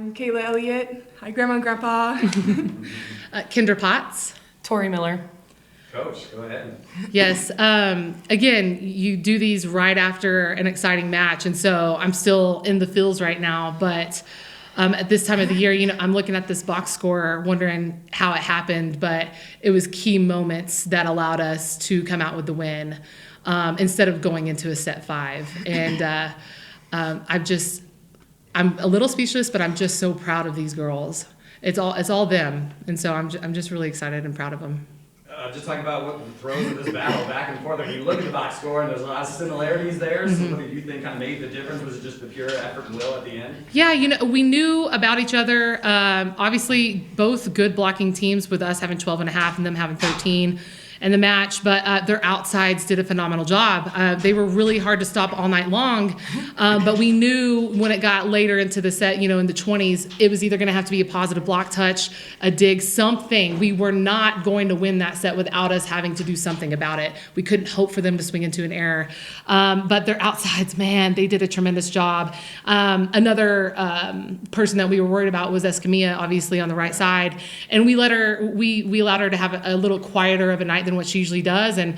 I'm Kayla Elliott. Hi, Grandma and Grandpa. Kendra Potts. Tori Miller. Coach, go ahead. Yes. Again, you do these right after an exciting match, and so I'm still in the feels right now. But at this time of the year, I'm looking at this box score, wondering how it happened. But it was key moments that allowed us to come out with the win instead of going into a set 5. And I'm a little speechless, but I'm just so proud of these girls. It's all them, and so I'm just really excited and proud of them. Just talking about what the throws of this battle back and forth. You look at the box score, and there's a lot of similarities there. So what did you think kind of made the difference? Was it just the pure effort and will at the end? Yeah, we knew about each other. Obviously, both good blocking teams with us having 12 and a half and them having 13 in the match, but their outsides did a phenomenal job. They were really hard to stop all night long, but we knew when it got later into the set, in the 20s, it was either going to have to be a positive block touch, a dig, something. We were not going to win that set without us having to do something about it. We couldn't hope for them to swing into an error. But their outsides, man, they did a tremendous job. Another person that we were worried about was Escamilla, obviously on the right side, and we allowed her to have a little quieter of a night than what she usually does. And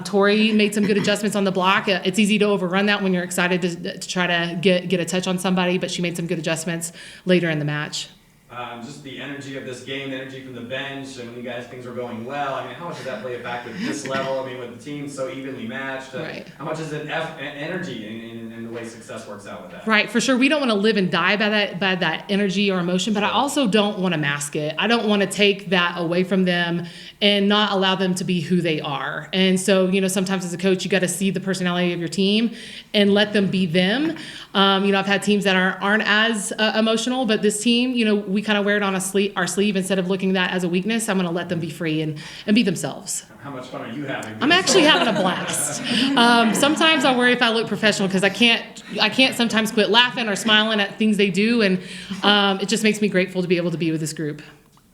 Tori made some good adjustments on the block. It's easy to overrun that when you're excited to try to get a touch on somebody, but she made some good adjustments later in the match. Just the energy of this game, the energy from the bench, and when you guys things were going well. How much does that play a factor at this level? With the team so evenly matched, right. How much is it energy in the way success works out with that? Right, for sure. We don't want to live and die by that energy or emotion, but I also don't want to mask it. I don't want to take that away from them and not allow them to be who they are. And so, sometimes as a coach, you got to see the personality of your team and let them be them. I've had teams that aren't as emotional, but this team, we kind of wear it on our sleeve instead of looking at that as a weakness. I'm going to let them be free and be themselves. How much fun are you having? I'm actually having a blast. Sometimes I worry if I look professional because I can't sometimes quit laughing or smiling at things they do, and it just makes me grateful to be able to be with this group.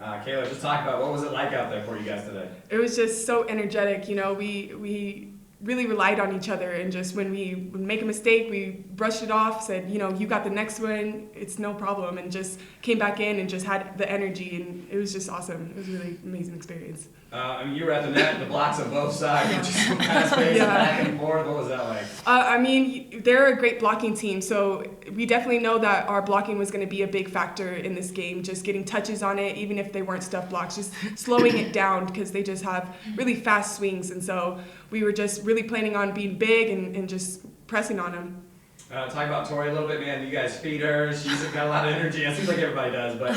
Kayla, just talk about what was it like out there for you guys today? It was just so energetic. We really relied on each other, and just when we would make a mistake, we brushed it off, said, you got the next one, it's no problem, and just came back in and just had the energy, and it was just awesome. It was a really amazing experience. You were at the net, the blocks on both sides, just fast pace back and forth. What was that like? They're a great blocking team, so we definitely know that our blocking was going to be a big factor in this game, just getting touches on it, even if they weren't stuff blocks, just slowing it down because they just have really fast swings, and so we were just really planning on being big and just pressing on them. Talk about Tori a little bit, man. You guys feed her. She's got a lot of energy. It seems like everybody does, but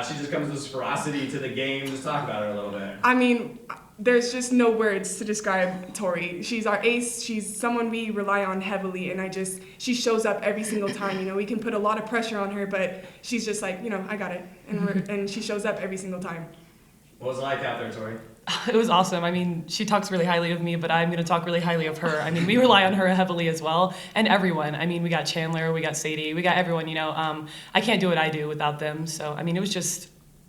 she just comes with this ferocity to the game. Just talk about her a little bit. There's just no words to describe Tori. She's our ace. She's someone we rely on heavily, and she shows up every single time. We can put a lot of pressure on her, but she's just like, I got it, and she shows up every single time. What was it like out there, Tori? It was awesome. She talks really highly of me, but I'm going to talk really highly of her. We rely on her heavily as well, and everyone. We got Chandler, we got Sadie, we got everyone, I can't do what I do without them. So,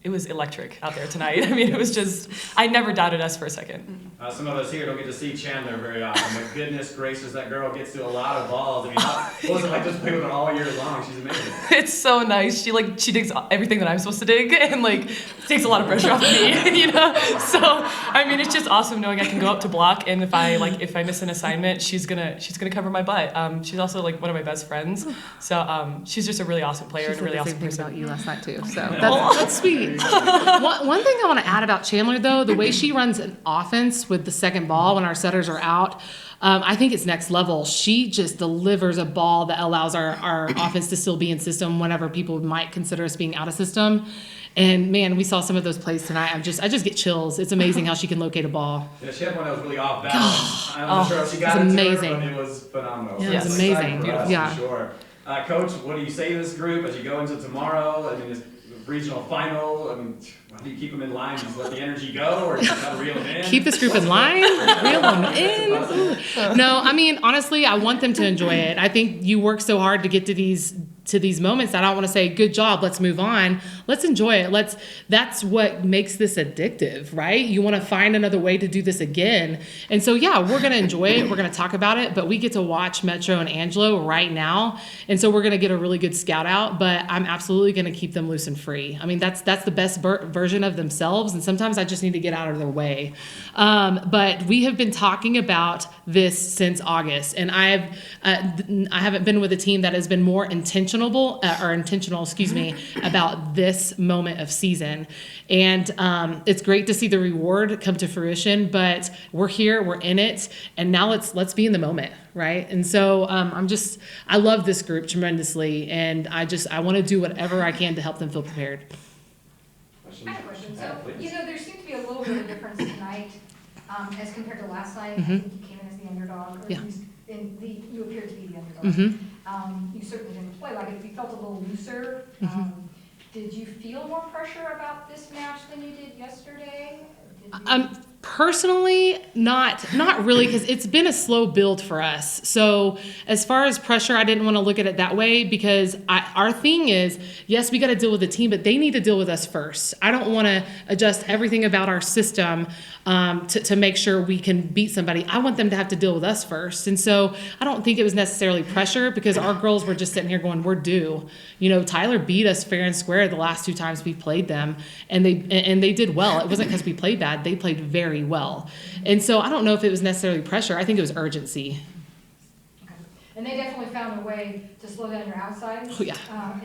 it was electric out there tonight. It was just, I never doubted us for a second. Some of us here don't get to see Chandler very often, but goodness gracious, that girl gets to a lot of balls. What was it like just playing with her all year long? She's amazing. It's so nice. She digs everything that I'm supposed to dig, and takes a lot of pressure off of me, So, it's just awesome knowing I can go up to block, and if I miss an assignment, she's gonna cover my butt. She's also one of my best friends, so she's just a really awesome player and a really awesome person. About you last night too, so that's sweet. One thing I want to add about Chandler, though, the way she runs an offense with the second ball when our setters are out, I think it's next level. She just delivers a ball that allows our offense to still be in system whenever people might consider us being out of system. And man, we saw some of those plays tonight. I just get chills. It's amazing how she can locate a ball. Yeah, she had one that was really off balance. I'm not sure if she got it amazing. But it was phenomenal. Yeah, it was amazing. For sure. Coach, what do you say to this group as you go into tomorrow? This regional final. How do you keep them in line? Just let the energy go, or just kind of reel them in? Keep this group in line? Reel them in? No, honestly, I want them to enjoy it. I think you work so hard to get to these moments that I don't want to say, good job, let's move on. let's enjoy it. That's what makes this addictive, right? You want to find another way to do this again. And so, yeah, we're going to enjoy it. We're going to talk about it, but we get to watch Metro and Angelo right now. And so we're going to get a really good scout out, but I'm absolutely going to keep them loose and free. I mean, that's the best version of themselves. And sometimes I just need to get out of their way. But we have been talking about this since August, and I haven't been with a team that has been more intentional, about this moment of season. And it's great to see the reward come to fruition, but we're here, we're in it, and now let's be in the moment, right? And so I love this group tremendously, and I want to do whatever I can to help them feel prepared. I have a question. Yeah, So, please. there seemed to be a little bit of difference tonight as compared to last night. I Mhm. think you came in as the underdog, or Yeah. at least you appeared to be the underdog. Mm-hmm. You certainly didn't play like it. You felt a little looser. Mhm. Did you feel more pressure about this match than you did yesterday? Did you- Personally, not really, because it's been a slow build for us. So as far as pressure, I didn't want to look at it that way, because our thing is, yes, we got to deal with the team, but they need to deal with us first. I don't want to adjust everything about our system to make sure we can beat somebody. I want them to have to deal with us first. And so I don't think it was necessarily pressure, because our girls were just sitting here going, we're due. Tyler beat us fair and square the last 2 times we played them, and they did well. It wasn't because we played bad. They played very well. And so I don't know if it was necessarily pressure. I think it was urgency. Okay. And they definitely found a way to slow down your outside. Oh, yeah.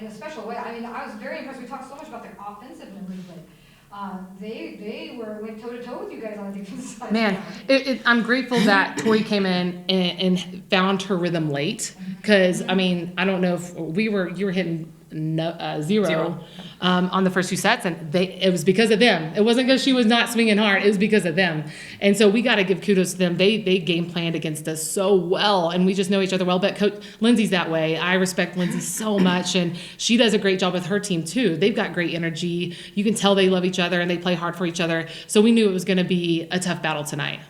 In a special way. I mean, I was very impressed. We talked so much about their offensive memory, but they went toe to toe with you guys on the defensive side. Man, I'm grateful that Tori came in and found her rhythm late, because I mean, I don't know if you were hitting zero. On the first 2 sets, and it was because of them. It wasn't because she was not swinging hard. It was because of them. And so we got to give kudos to them. They game planned against us so well, and we just know each other well. But Coach Lindsay's that way. I respect Lindsay so much, and she does a great job with her team too. They've got great energy. You can tell they love each other and they play hard for each other. So we knew it was going to be a tough battle tonight.